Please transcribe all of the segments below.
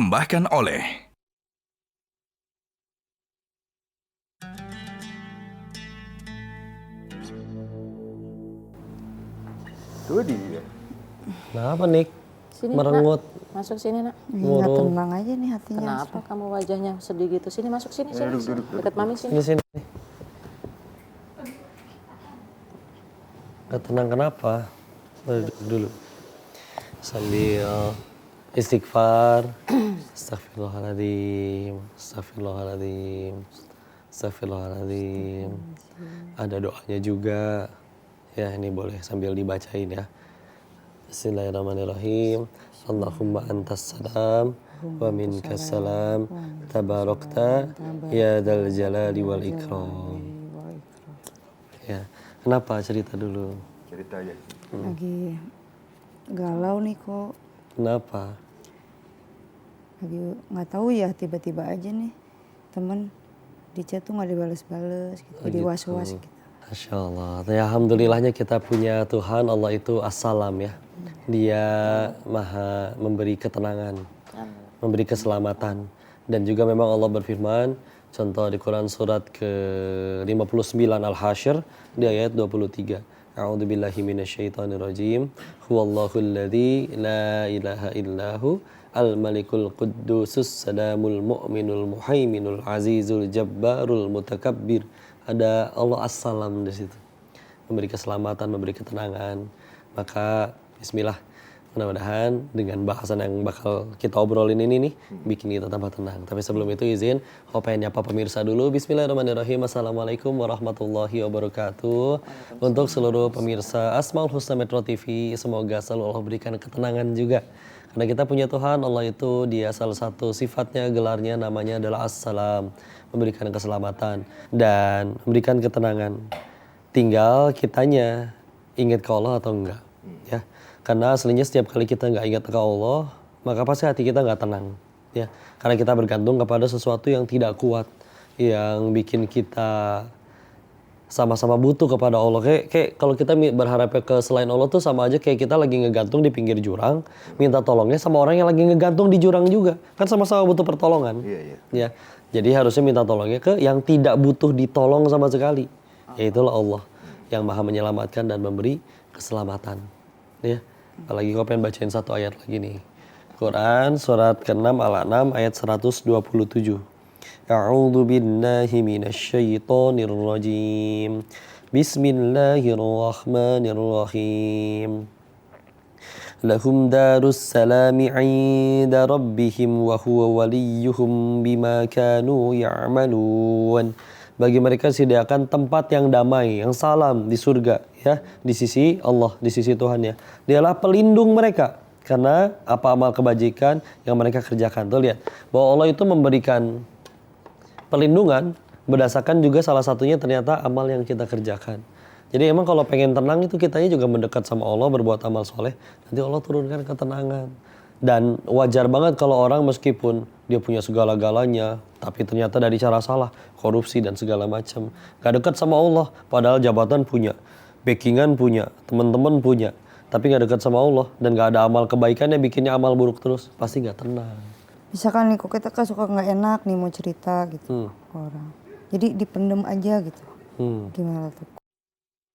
dipersembahkan oleh Tuh dia. Kenapa Nik? Sini, Merengut. Nak. Masuk sini, Nak. Nggak tenang aja nih hatinya. Kenapa kamu wajahnya sedih gitu? Sini, masuk sini, sini. Dekat Mami sini. Sini. Gak tenang kenapa? Duduk dulu. Sambil istighfar. Astagfirullahaladzim. Astagfirullahaladzim. Astagfirullahaladzim. Ada doanya juga. Ya ini boleh sambil dibacain ya. Bismillahirrahmanirrahim. Allahumma antas salam wa minkas salam tabarakta ya dzal jalali wal ikram. Ya, kenapa cerita dulu? Cerita aja. Lagi galau nih kok. Kenapa? Lagi nggak tahu ya, tiba-tiba aja nih temen di chat tuh nggak dibales-bales gitu. Jadi was-was gitu. Masya Allah. Ya, alhamdulillahnya kita punya Tuhan, Allah itu As-Salam ya. Dia maha memberi ketenangan, memberi keselamatan. Dan juga memang Allah berfirman, contoh di Quran surat ke-59 Al-Hasyr, di ayat 23. A'udzubillahi minasyaitonirrajim. Huwallahul ladzi la ilaha illahu al-malikul quddusus salamul mu'minul muhaiminul azizul jabbarul mutakabbir. Ada Allah As-Salam di situ. Memberi keselamatan, memberi ketenangan. Maka bismillah, mudah-mudahan dengan bahasan yang bakal kita obrolin ini nih bikin kita tambah tenang. Tapi sebelum itu izin, aku pengen nyapa pemirsa dulu. Bismillahirrahmanirrahim. Assalamualaikum warahmatullahi wabarakatuh. Untuk seluruh pemirsa Asmaul Husna Metro TV, semoga selalu Allah berikan ketenangan juga. Karena kita punya Tuhan, Allah itu dia salah satu sifatnya, gelarnya namanya adalah As-Salam, memberikan keselamatan dan memberikan ketenangan. Tinggal kitanya ingat ke Allah atau enggak, ya. Karena aslinya setiap kali kita nggak ingat ke Allah, maka pasti hati kita nggak tenang, ya. Karena kita bergantung kepada sesuatu yang tidak kuat, yang bikin kita sama-sama butuh kepada Allah. Kayak kalau kita berharap ke selain Allah tuh sama aja kayak kita lagi ngegantung di pinggir jurang, minta tolongnya sama orang yang lagi ngegantung di jurang juga. Kan sama-sama butuh pertolongan. Iya. Ya. Jadi harusnya minta tolongnya ke yang tidak butuh ditolong sama sekali. Yaitulah Allah yang maha menyelamatkan dan memberi keselamatan. Ya. Apalagi kau pengen bacain satu ayat lagi nih. Quran surat ke-6 Al-An'am ayat 127. A'udzu billahi minasyaitonir rajim. Bismillahirrahmanirrahim. Lahum darus salami 'inda rabbihim wa huwa waliyuhum bima kanu ya'malun. Bagi mereka disediakan tempat yang damai, yang salam di surga, ya, di sisi Allah, di sisi Tuhan ya. Dialah pelindung mereka karena apa amal kebajikan yang mereka kerjakan. Tuh lihat bahwa Allah itu memberikan perlindungan berdasarkan juga salah satunya ternyata amal yang kita kerjakan. Jadi emang kalau pengen tenang itu kitanya juga mendekat sama Allah, berbuat amal soleh, nanti Allah turunkan ketenangan. Dan wajar banget kalau orang meskipun dia punya segala-galanya, tapi ternyata dari cara salah, korupsi dan segala macam, gak dekat sama Allah. Padahal jabatan punya, backingan punya, teman-teman punya, tapi gak dekat sama Allah dan gak ada amal kebaikannya, bikinnya amal buruk terus, pasti gak tenang. Misalkan nih kok kita kan suka nggak enak nih mau cerita gitu ke orang. Jadi dipendem aja gitu. Gimana tuh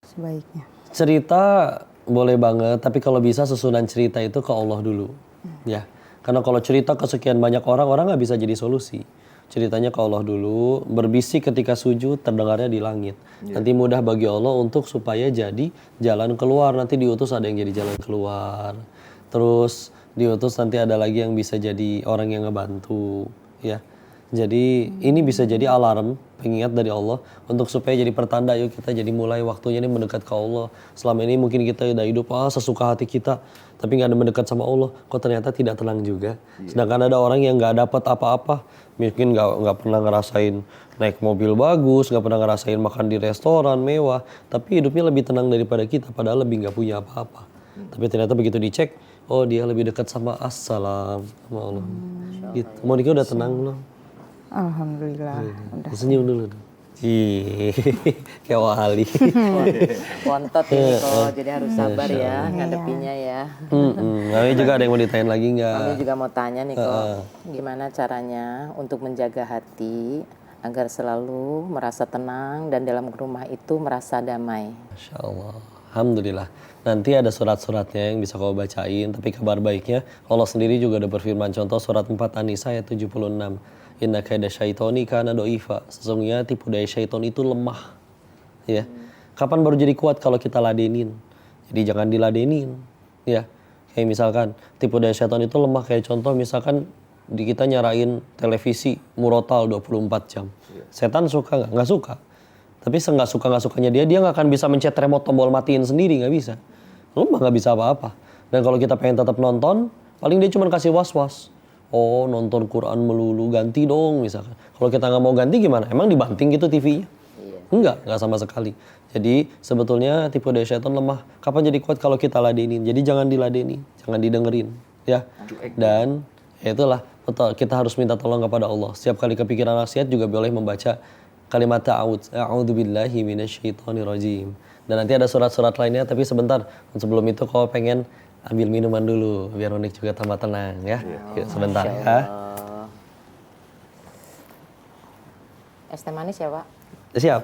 sebaiknya? Cerita boleh banget, tapi kalau bisa susunan cerita itu ke Allah dulu. Ya, karena kalau cerita ke sekian banyak orang nggak bisa jadi solusi. Ceritanya ke Allah dulu, berbisik ketika sujud, terdengarnya di langit. Nanti mudah bagi Allah untuk supaya jadi jalan keluar. Nanti diutus ada yang jadi jalan keluar. Terus diutus nanti ada lagi yang bisa jadi orang yang ngebantu, ya. Jadi ini bisa jadi alarm, pengingat dari Allah untuk supaya jadi pertanda, yuk kita jadi mulai waktunya ini mendekat ke Allah. Selama ini mungkin kita udah hidup sesuka hati kita, tapi nggak ada mendekat sama Allah, kok ternyata tidak tenang juga. Sedangkan ada orang yang nggak dapat apa-apa, mungkin nggak pernah ngerasain naik mobil bagus, nggak pernah ngerasain makan di restoran mewah, tapi hidupnya lebih tenang daripada kita, padahal lebih nggak punya apa-apa. Tapi ternyata begitu dicek, oh dia lebih dekat sama As-Salam, sama Allah. Gitu. Monika udah tenang belum? Alhamdulillah. Udah. Senyum dulu. Ih, kayak wali. Bontot ini kok, jadi harus sabar ya ngadepinnya ya. Mami juga ada yang mau ditanyain lagi nggak? Kami juga mau tanya nih kok, gimana caranya untuk menjaga hati agar selalu merasa tenang dan dalam rumah itu merasa damai. Masya Allah. Alhamdulillah. Nanti ada surat-suratnya yang bisa kau bacain. Tapi kabar baiknya Allah sendiri juga ada berfirman. Contoh surat 4 An-Nisa ayat 76. Inna kaida syaitoni kana do'ifa. Sesungguhnya tipu daya syaiton itu lemah. Ya. Kapan baru jadi kuat? Kalau kita ladenin. Jadi jangan diladenin. Ya. Kayak misalkan tipu daya syaiton itu lemah. Kayak contoh misalkan di kita nyarain televisi murotal 24 jam. Setan suka nggak? Nggak suka. Tapi nggak sukanya dia nggak akan bisa mencet remote tombol matiin sendiri, nggak bisa. Lemah, nggak bisa apa-apa. Dan kalau kita pengen tetap nonton, paling dia cuma kasih was-was. Oh, nonton Quran melulu, ganti dong misalkan. Kalau kita nggak mau ganti gimana? Emang dibanting gitu TV-nya? Enggak sama sekali. Jadi sebetulnya tipu daya syaitan lemah. Kapan jadi kuat? Kalau kita ladenin. Jadi jangan diladeni, jangan didengerin, ya. Dan ya itulah, betul, kita harus minta tolong kepada Allah. Setiap kali kepikiran maksiat juga boleh membaca kalimat a'udzubillahi minasyaitonirrajim. Dan nanti ada surat-surat lainnya, tapi sebentar. Sebelum itu kau pengen ambil minuman dulu biar Unik juga tambah tenang ya. Yuk sebentar ya. Es teh manis ya, Pak? Siap.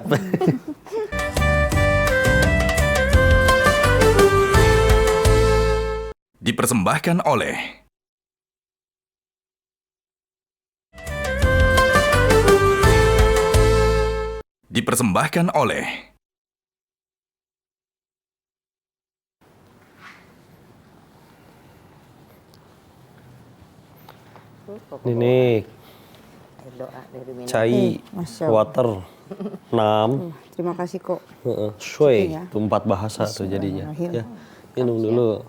Dipersembahkan oleh Ninik, Doa dari minum. cai, Masya Allah. water, nam, Terima kasih kok. shui, Ya. itu 4 bahasa tuh jadinya. Bismillahirrahmanirrahim. Ya. Minum dulu.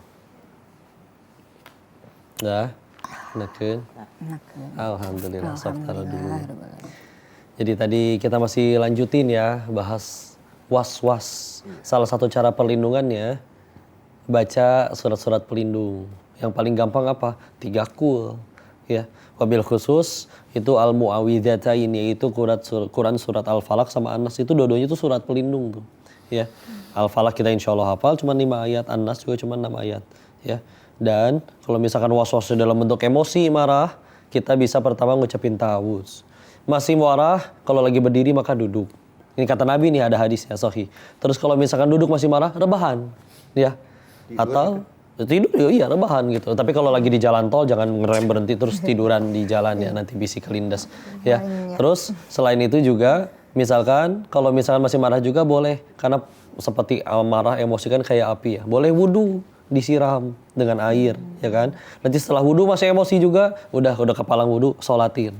Dah, enakeun. Alhamdulillah, sok taruh dulu. Jadi tadi kita masih lanjutin ya, bahas was-was. Salah satu cara perlindungannya, baca surat-surat pelindung. Yang paling gampang apa? 3 kul. Ya, wabil khusus itu al-mu'awwidzatain, yaitu Quran surat Al-Falaq sama An-Nas, itu dua-duanya itu surat pelindung tuh. Ya. Al-Falaq kita insya Allah hafal cuma 5 ayat, An-Nas juga cuma 6 ayat. Ya. Dan kalau misalkan was-was dalam bentuk emosi, marah, kita bisa pertama ngucapin ta'awudz. Masih marah, kalau lagi berdiri maka duduk. Ini kata Nabi nih, ada hadisnya sahih. Terus kalau misalkan duduk masih marah, rebahan. Ya. Atau tidur iya rebahan gitu. Tapi kalau lagi di jalan tol jangan ngerem berhenti terus tiduran di jalan ya, nanti bisi kelindas ya. Terus selain itu juga misalkan kalau misalkan masih marah juga boleh, karena seperti marah emosi kan kayak api ya. Boleh wudu, disiram dengan air ya kan. Nanti setelah wudu masih emosi juga, udah kepalang wudu sholatin.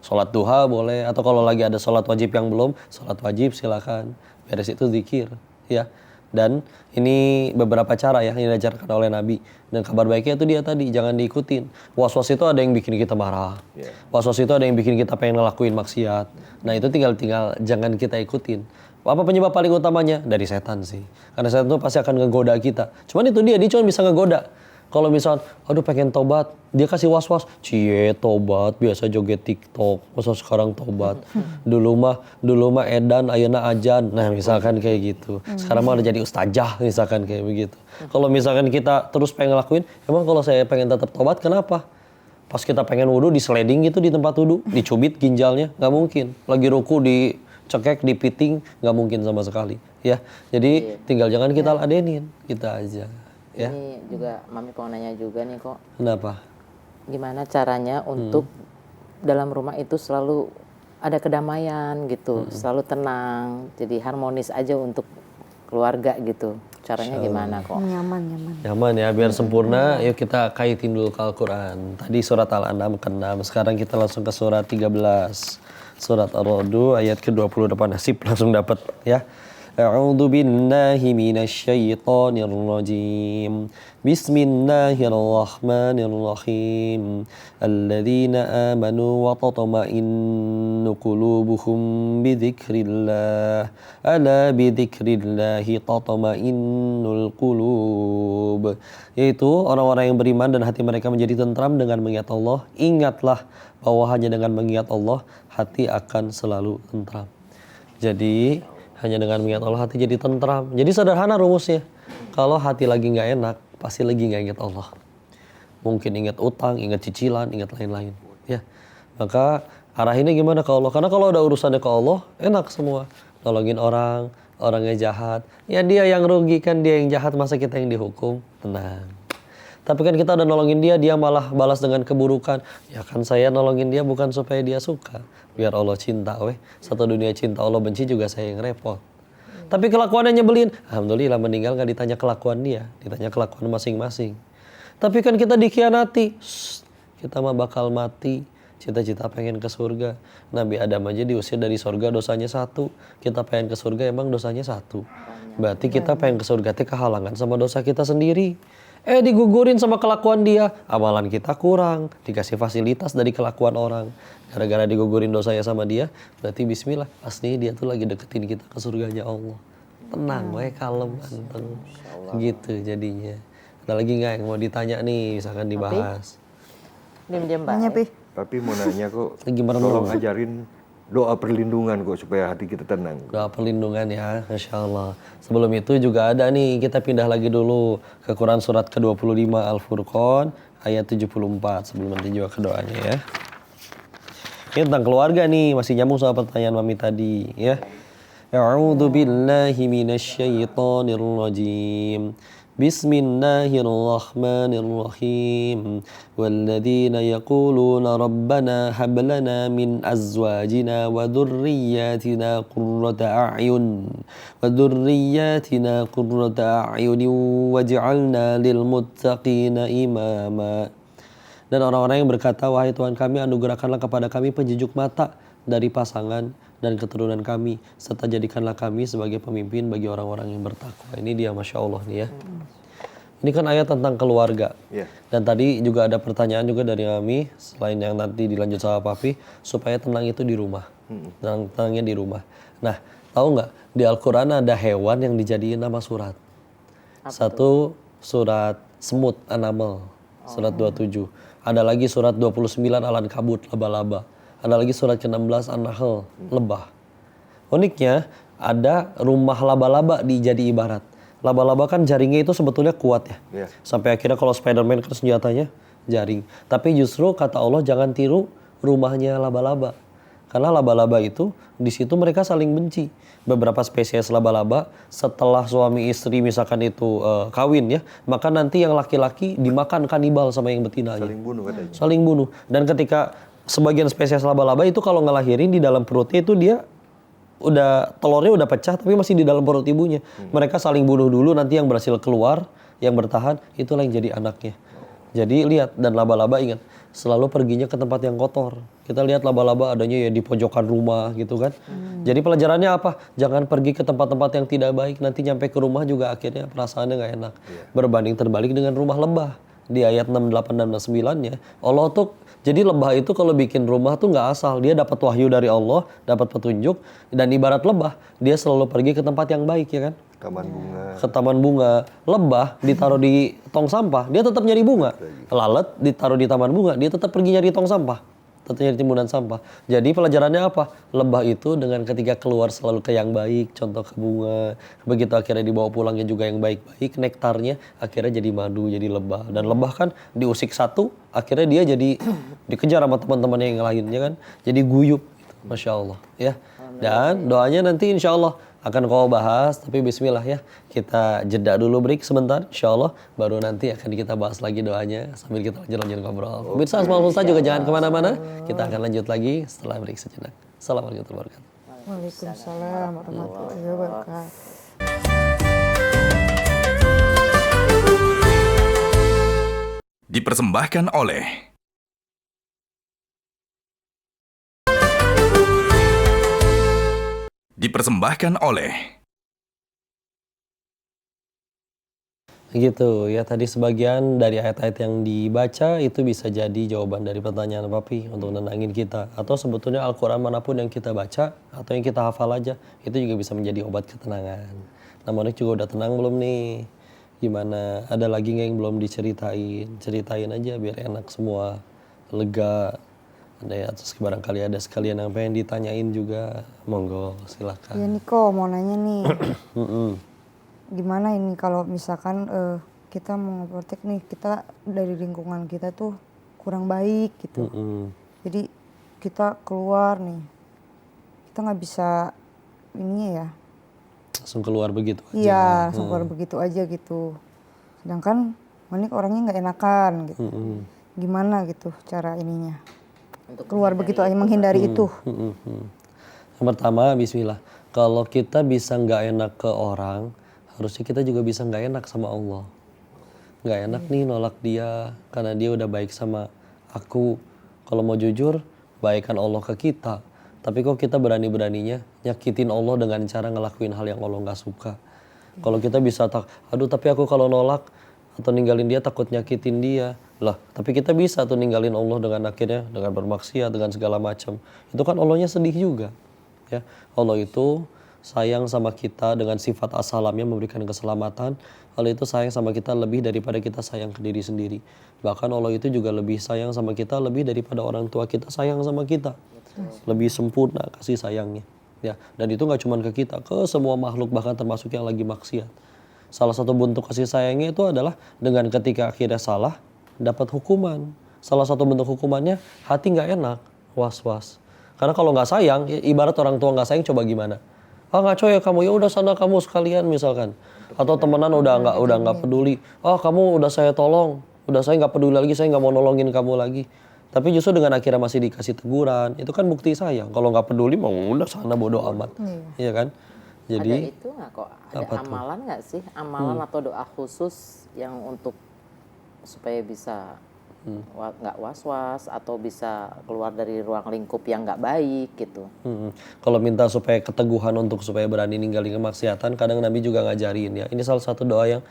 Sholat duha boleh, atau kalau lagi ada sholat wajib yang belum, sholat wajib silakan. Beres itu zikir ya. Dan ini beberapa cara ya yang diajarkan oleh Nabi. Dan kabar baiknya itu dia tadi, jangan diikutin. Was-was itu ada yang bikin kita marah. Was-was itu ada yang bikin kita pengen ngelakuin maksiat. Nah itu tinggal jangan kita ikutin. Apa penyebab paling utamanya? Dari setan sih. Karena setan itu pasti akan ngegoda kita. Cuman itu dia cuma bisa ngegoda. Kalau misal, aduh pengen tobat, dia kasih was-was, cie tobat, biasa joget TikTok, masa sekarang tobat. Dulu mah edan, ayeuna ajan. Nah misalkan kayak gitu. Sekarang mah udah jadi ustazah, misalkan kayak begitu. Kalau misalkan kita terus pengen ngelakuin, emang kalau saya pengen tetap tobat, kenapa? Pas kita pengen wudu, diseleding gitu di tempat wudu, dicubit ginjalnya, nggak mungkin. Lagi ruku dicekek, dipiting, nggak mungkin sama sekali. Ya, jadi tinggal jangan kita ladenin, kita aja. Ya. Ini juga Mami mau nanya juga nih kok. Kenapa? Gimana caranya untuk dalam rumah itu selalu ada kedamaian gitu, selalu tenang, jadi harmonis aja untuk keluarga gitu. Caranya gimana kok? Nyaman. Ya, biar sempurna, yuk kita kaitin dulu ke Al-Quran. Tadi surat Al-An'am ke-6, sekarang kita langsung ke surat 13. Surat Ar-Ra'd ayat ke-28, nasib langsung dapat ya. A'udzu billahi minasyaitonir rajim. Bismillahirrahmanirrahim. Alladzina amanu wa tatma'innu qulubuhum bidzikrillah. Ala bidzikrillahi tatma'innul qulub. Yaitu orang-orang yang beriman dan hati mereka menjadi tentram dengan mengingat Allah. Ingatlah bahwa hanya dengan mengingat Allah hati akan selalu tentram. Jadi hanya dengan mengingat Allah hati jadi tentram. Jadi sederhana rumusnya. Kalau hati lagi nggak enak, pasti lagi nggak ingat Allah. Mungkin ingat utang, ingat cicilan, ingat lain-lain. Ya, maka arahinnya gimana ke Allah? Karena kalau udah urusannya ke Allah, enak semua. Nolongin orang, orangnya jahat. Ya dia yang rugi kan, dia yang jahat, masa kita yang dihukum? Tenang. Tapi kan kita udah nolongin dia, dia malah balas dengan keburukan. Ya kan saya nolongin dia bukan supaya dia suka. Biar Allah cinta, weh. Satu dunia cinta, Allah benci juga saya yang repot. Tapi kelakuannya nyebelin. Alhamdulillah meninggal gak ditanya kelakuan dia. Ditanya kelakuan masing-masing. Tapi kan kita dikhianati. Kita mah bakal mati. Cita-cita pengen ke surga. Nabi Adam aja diusir dari surga dosanya 1. Kita pengen ke surga emang dosanya 1. Berarti kita pengen ke surga teh kehalangan sama dosa kita sendiri. Digugurin sama kelakuan dia. Amalan kita kurang. Dikasih fasilitas dari kelakuan orang. Gara-gara digugurin dosanya sama dia. Berarti bismillah. Asli dia tuh lagi deketin kita ke surganya Allah. Tenang, kalem, anteng. Gitu jadinya. Ada lagi nggak yang mau ditanya nih? Misalkan dibahas. Diam-diam Mbak. Nanya, Pi. Tapi mau nanya kok, Lagi merenung. tolong ajarin doa perlindungan kok supaya hati kita tenang. Doa perlindungan ya, Masya Allah. Sebelum itu juga ada nih, kita pindah lagi dulu ke Quran surat ke-25 Al-Furqan ayat 74. Sebelum nanti juga ke doanya ya. Ini tentang keluarga nih, masih nyambung sama pertanyaan Mami tadi ya. A'udzu billahi minasyaitonir rajim. Bismillahirrahmanirrahim. Walladzina yaquluna rabbana hab lana min azwajina wa dhurriyyatina qurrata a'yun waj'alna lil muttaqina imama. Dan orang-orang yang berkata, wahai Tuhan kami, anugerahkanlah kepada kami penjejuk mata dari pasangan dan keturunan kami, serta jadikanlah kami sebagai pemimpin bagi orang-orang yang bertakwa. Ini dia, Masya Allah nih ya. Ini kan ayat tentang keluarga. Yeah. Dan tadi juga ada pertanyaan juga dari Mami, selain yang nanti dilanjut sama Papi, supaya tenang itu di rumah. Tenangnya di rumah. Nah, tahu nggak, di Al-Quran ada hewan yang dijadiin nama surat. Satu surat semut, An-Naml, surat 27. Ada lagi surat 29, Al-Ankabut, laba-laba. Ada lagi surat ke-16 An-Nahl, lebah. Uniknya ada rumah laba-laba dijadi ibarat. Laba-laba kan jaringnya itu sebetulnya kuat ya. Yeah. Sampai akhirnya kalau Spiderman kan senjatanya jaring. Tapi justru kata Allah jangan tiru rumahnya laba-laba. Karena laba-laba itu di situ mereka saling benci. Beberapa spesies laba-laba setelah suami istri misalkan itu kawin ya, maka nanti yang laki-laki dimakan kanibal sama yang betinanya. Saling bunuh katanya. Saling bunuh. Dan ketika sebagian spesies laba-laba itu kalau ngelahirin di dalam perutnya itu dia udah telurnya udah pecah tapi masih di dalam perut ibunya. Mereka saling bunuh dulu, nanti yang berhasil keluar, yang bertahan itulah yang jadi anaknya. Jadi lihat, dan laba-laba ingat selalu perginya ke tempat yang kotor. Kita lihat laba-laba adanya ya di pojokan rumah gitu kan. Jadi pelajarannya apa? Jangan pergi ke tempat-tempat yang tidak baik, nanti nyampe ke rumah juga akhirnya perasaannya nggak enak. Berbanding terbalik dengan rumah lebah. Di ayat 68 dan 69-nya Allah tuh, jadi lebah itu kalau bikin rumah tuh nggak asal, dia dapat wahyu dari Allah, dapat petunjuk, dan ibarat lebah dia selalu pergi ke tempat yang baik ya kan. Taman bunga. Ke taman bunga. Lebah ditaruh di tong sampah, dia tetap nyari bunga. Lalat ditaruh di taman bunga, dia tetap pergi nyari tong sampah, tetap nyari timbunan sampah. Jadi pelajarannya apa? Lebah itu dengan ketika keluar selalu ke yang baik, contoh ke bunga. Begitu akhirnya dibawa pulangnya juga yang baik-baik, nektarnya akhirnya jadi madu, jadi lebah. Dan lebah kan diusik satu, akhirnya dia jadi dikejar sama teman-temannya yang lainnya kan. Jadi guyup, Masya Allah ya. Dan doanya nanti insya Allah akan kau bahas, tapi bismillah ya. Kita jeda dulu, break sebentar insya Allah. Baru nanti akan kita bahas lagi doanya sambil kita lanjut ngobrol. Pemirsa Asmaul Husna juga jangan kemana-mana. Kita akan lanjut lagi setelah break sejenak. Assalamualaikum warahmatullahi wabarakatuh. Waalaikumsalam warahmatullahi wabarakatuh. Dipersembahkan oleh Gitu ya, tadi sebagian dari ayat-ayat yang dibaca itu bisa jadi jawaban dari pertanyaan Papi untuk nenangin kita. Atau sebetulnya Al-Quran manapun yang kita baca atau yang kita hafal aja, itu juga bisa menjadi obat ketenangan. Nah, Monik juga udah tenang belum nih? Gimana? Ada lagi nggak yang belum diceritain? Ceritain aja biar enak semua, lega. Ada ya, terus barangkali ada sekalian yang pengen ditanyain juga, monggo silakan. Ya Niko mau nanya nih, Mm-mm. gimana ini kalau misalkan kita mau ngeprotek nih, kita dari lingkungan kita tuh kurang baik gitu. Mm-mm. Jadi kita keluar nih, kita nggak bisa ini ya, Langsung keluar begitu aja. iya langsung keluar begitu aja gitu. Sedangkan Manik orangnya nggak enakan gitu. Mm-mm. Gimana gitu cara ininya? Untuk Keluar begitu aja menghindari itu. Mm-mm. Yang pertama, bismillah. Kalau kita bisa nggak enak ke orang, harusnya kita juga bisa nggak enak sama Allah. Nggak enak nih nolak dia, karena dia udah baik sama aku. Kalau mau jujur, baikan Allah ke kita. Tapi kok kita berani-beraninya nyakitin Allah dengan cara ngelakuin hal yang Allah nggak suka. Kalau kita bisa aduh tapi aku kalau nolak atau ninggalin dia takut nyakitin dia. Lah, tapi kita bisa tuh ninggalin Allah dengan akhirnya dengan bermaksiat, dengan segala macam. Itu kan Allahnya sedih juga. Ya, Allah itu sayang sama kita dengan sifat asalamnya memberikan keselamatan. Allah itu sayang sama kita lebih daripada kita sayang ke diri sendiri. Bahkan Allah itu juga lebih sayang sama kita lebih daripada orang tua kita sayang sama kita. Lebih sempurna kasih sayangnya. Ya, dan itu nggak cuma ke kita, ke semua makhluk bahkan termasuk yang lagi maksiat. Salah satu bentuk kasih sayangnya itu adalah dengan ketika akhirnya salah dapat hukuman. Salah satu bentuk hukumannya hati nggak enak, was-was. Karena kalau nggak sayang, ibarat orang tua nggak sayang coba gimana? Ah ngaco ya kamu, ya udah sana kamu sekalian misalkan. Atau temenan udah nggak peduli. Ah kamu udah saya tolong, udah saya nggak peduli lagi, saya nggak mau nolongin kamu lagi. Tapi justru dengan akhirnya masih dikasih teguran, itu kan bukti sayang. Kalau nggak peduli, mau udah sana bodo amat, iya kan? Jadi ada itu nggak kok? Ada apa tuh? amalan nggak sih? Amalan atau doa khusus yang untuk supaya bisa nggak was-was atau bisa keluar dari ruang lingkup yang nggak baik gitu. Kalau minta supaya keteguhan untuk supaya berani ninggalin kemaksiatan, kadang Nabi juga ngajarin ya. Ini salah satu doa yang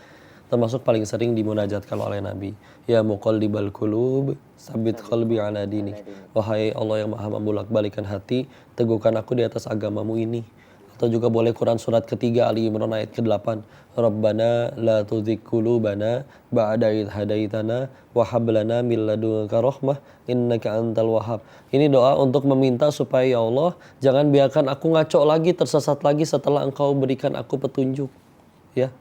termasuk paling sering dimunajatkan oleh Nabi. Ya muqallibal qulub, sabit qalbi ala dinik. Wahai Allah yang maha membolak-balikan hati, teguhkan aku di atas agamamu ini. Atau juga boleh Quran surat ketiga Ali Imran ayat ke-8. Rabbana la tuzigh qulubana ba'da idh hadaitana wa hab lana min ladunka rahmah innaka antal wahhab. Ini doa untuk meminta supaya ya Allah jangan biarkan aku ngaco lagi, tersesat lagi setelah Engkau berikan aku petunjuk. Ya.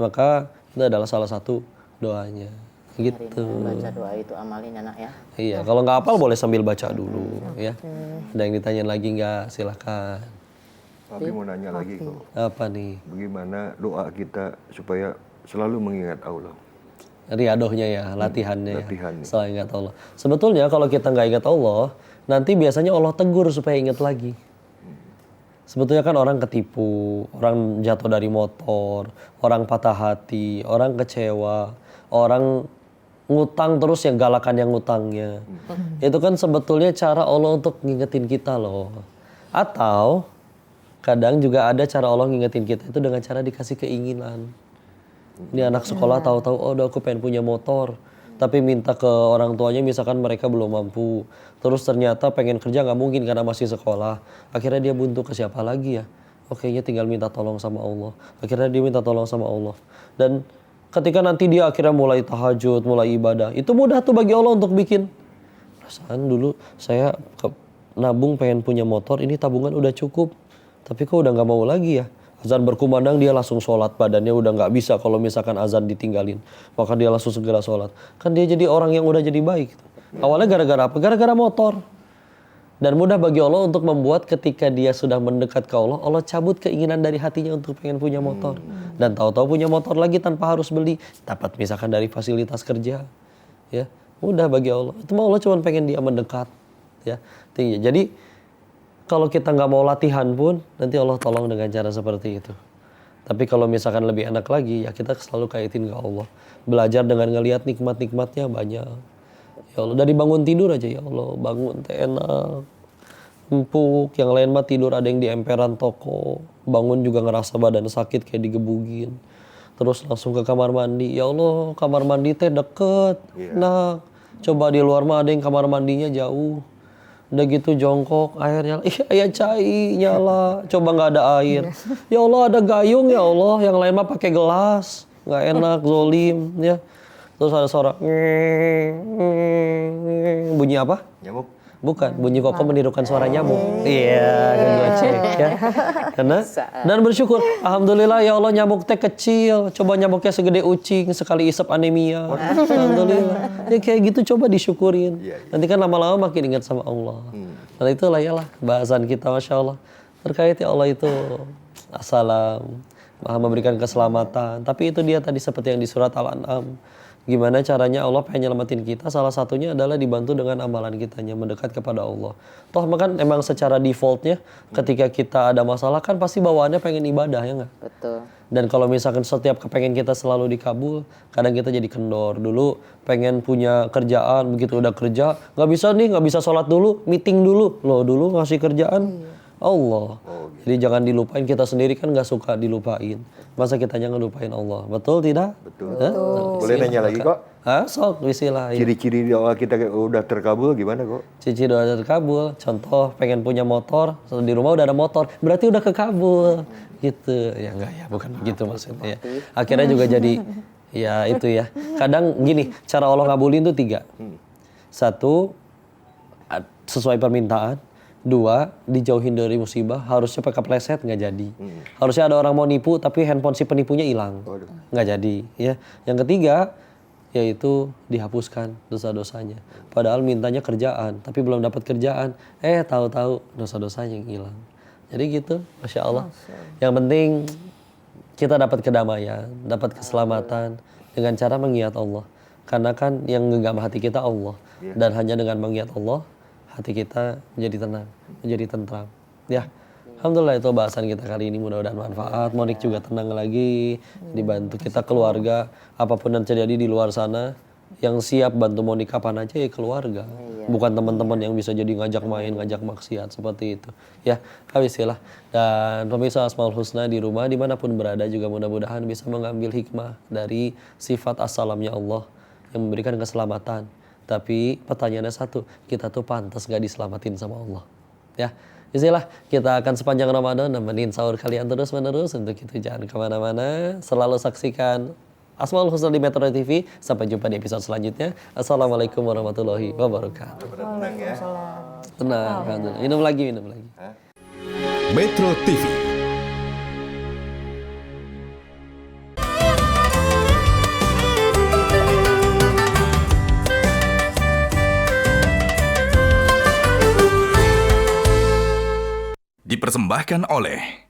Maka itu adalah salah satu doanya. Gitu. Baca doa itu amalin anak ya. Iya, kalau nggak hafal boleh sambil baca dulu ya. Ada yang ditanyain lagi nggak? Silakan. Tapi mau nanya lagi kok, Apa nih? bagaimana doa kita supaya selalu mengingat Allah? Riadohnya ya, latihannya latihannya. ya. Selain ingat Allah. Sebetulnya kalau kita nggak ingat Allah, nanti biasanya Allah tegur supaya ingat lagi. Sebetulnya kan orang ketipu, orang jatuh dari motor, orang patah hati, orang kecewa, orang ngutang terus yang galakan yang ngutangnya. Itu kan sebetulnya cara Allah untuk ngingetin kita loh. Atau kadang juga ada cara Allah ngingetin kita itu dengan cara dikasih keinginan. Ini anak sekolah tahu-tahu, oh udah aku pengen punya motor. Tapi minta ke orang tuanya misalkan mereka belum mampu. Terus ternyata pengen kerja nggak mungkin karena masih sekolah. Akhirnya dia buntu ke siapa lagi ya? Oke, tinggal minta tolong sama Allah. Akhirnya dia minta tolong sama Allah. Dan ketika nanti dia akhirnya mulai tahajud, mulai ibadah. Itu mudah tuh bagi Allah untuk bikin. Perasaan dulu saya nabung pengen punya motor, ini tabungan udah cukup. Tapi kok udah nggak mau lagi ya? Azan berkumandang dia langsung sholat, badannya udah nggak bisa kalau misalkan azan ditinggalin. Maka dia langsung segera sholat. Kan dia jadi orang yang udah jadi baik. Awalnya gara-gara apa? Gara-gara motor. Dan mudah bagi Allah untuk membuat ketika dia sudah mendekat ke Allah, Allah cabut keinginan dari hatinya untuk pengen punya motor. Dan tahu-tahu punya motor lagi tanpa harus beli. Dapat misalkan dari fasilitas kerja. Ya, mudah bagi Allah. Itu mah Allah cuma pengen dia mendekat. Ya, tinggi. Jadi kalau kita nggak mau latihan pun, nanti Allah tolong dengan cara seperti itu. Tapi kalau misalkan lebih enak lagi, ya kita selalu kaitin ke Allah. Belajar dengan ngelihat nikmat-nikmatnya banyak. Ya Allah, dari bangun tidur aja ya Allah, bangun teh enak. Empuk, yang lain mah tidur ada yang di emperan toko. Bangun juga ngerasa badan sakit kayak digebugin. Terus langsung ke kamar mandi. Ya Allah, kamar mandi teh deket. Nah, coba di luar mah ada yang kamar mandinya jauh. Udah gitu jongkok, airnya, ayah cai nyala, coba nggak ada air. Ya Allah ada gayung ya Allah, yang lain mah pakai gelas, nggak enak, zolim, ya. Terus ada suara, bunyi apa? Nyamuk. Bukan, bunyi koko menirukan suara nyamuk. Iya, ngegocek ya. Karena dan bersyukur, alhamdulillah ya Allah nyamuk teh kecil. Coba nyamuknya segede ucing, sekali isep anemia. Alhamdulillah. Ya kayak gitu coba disyukurin. Nanti kan lama-lama makin ingat sama Allah. Dan itulah yalah bahasan kita, Masya Allah. Terkait ya Allah itu assalam, Maha memberikan keselamatan. Tapi itu dia tadi seperti yang di surat Al-An'am. Gimana caranya Allah pengen nyelamatin kita, salah satunya adalah dibantu dengan amalan kitanya, mendekat kepada Allah. Toh kan emang secara defaultnya ketika kita ada masalah kan pasti bawaannya pengen ibadah, ya nggak? Betul. Dan kalau misalkan setiap kepengen kita selalu dikabul, kadang kita jadi kendor. Dulu pengen punya kerjaan, begitu udah kerja, nggak bisa sholat dulu, meeting dulu. Loh dulu ngasih kerjaan Allah. Jadi jangan dilupain, kita sendiri kan nggak suka dilupain. Masa kitanya ngelupain Allah, betul tidak? Betul. Boleh nanya lagi kok? Sok, bismillah. Ciri-ciri doa kita udah terkabul gimana kok? Cici doa terkabul, contoh pengen punya motor, di rumah udah ada motor, berarti udah kekabul, gitu. Ya enggak ya, bukan begitu maksudnya ya. Akhirnya juga jadi, ya itu ya. Kadang gini, cara Allah ngabulin tuh 3. 1, sesuai permintaan. 2, dijauhin dari musibah, harusnya pakai kepleset nggak jadi. Harusnya ada orang mau nipu, tapi handphone si penipunya hilang, nggak jadi. Ya. Yang ketiga, yaitu dihapuskan dosa-dosanya. Padahal mintanya kerjaan, tapi belum dapat kerjaan. Tahu-tahu dosa-dosanya yang hilang. Jadi gitu, Masya Allah. Yang penting kita dapat kedamaian, dapat keselamatan dengan cara mengingat Allah. Karena kan yang genggam hati kita Allah. Dan hanya dengan mengingat Allah, hati kita menjadi tenang, menjadi tentram. Ya, alhamdulillah itu bahasan kita kali ini, mudah-mudahan manfaat. Monik juga tenang lagi, dibantu kita keluarga, apapun yang terjadi di luar sana, yang siap bantu Monik kapan aja ya keluarga. Bukan teman-teman yang bisa jadi ngajak main, ngajak maksiat seperti itu. Ya, habisilah. Dan pemirsa Asmaul Husna di rumah dimanapun berada juga mudah-mudahan bisa mengambil hikmah dari sifat as-salamnya Allah yang memberikan keselamatan. Tapi pertanyaannya satu, kita tuh pantas gak diselamatin sama Allah? Ya, istilah kita akan sepanjang Ramadan nemenin sahur kalian terus-menerus. Untuk itu jangan kemana-mana, selalu saksikan Asmaul Husna di Metro TV. Sampai jumpa di episode selanjutnya. Assalamualaikum warahmatullahi wabarakatuh. Tenang ya. Tenang, alhamdulillah. Minum lagi. Metro TV. Dipersembahkan oleh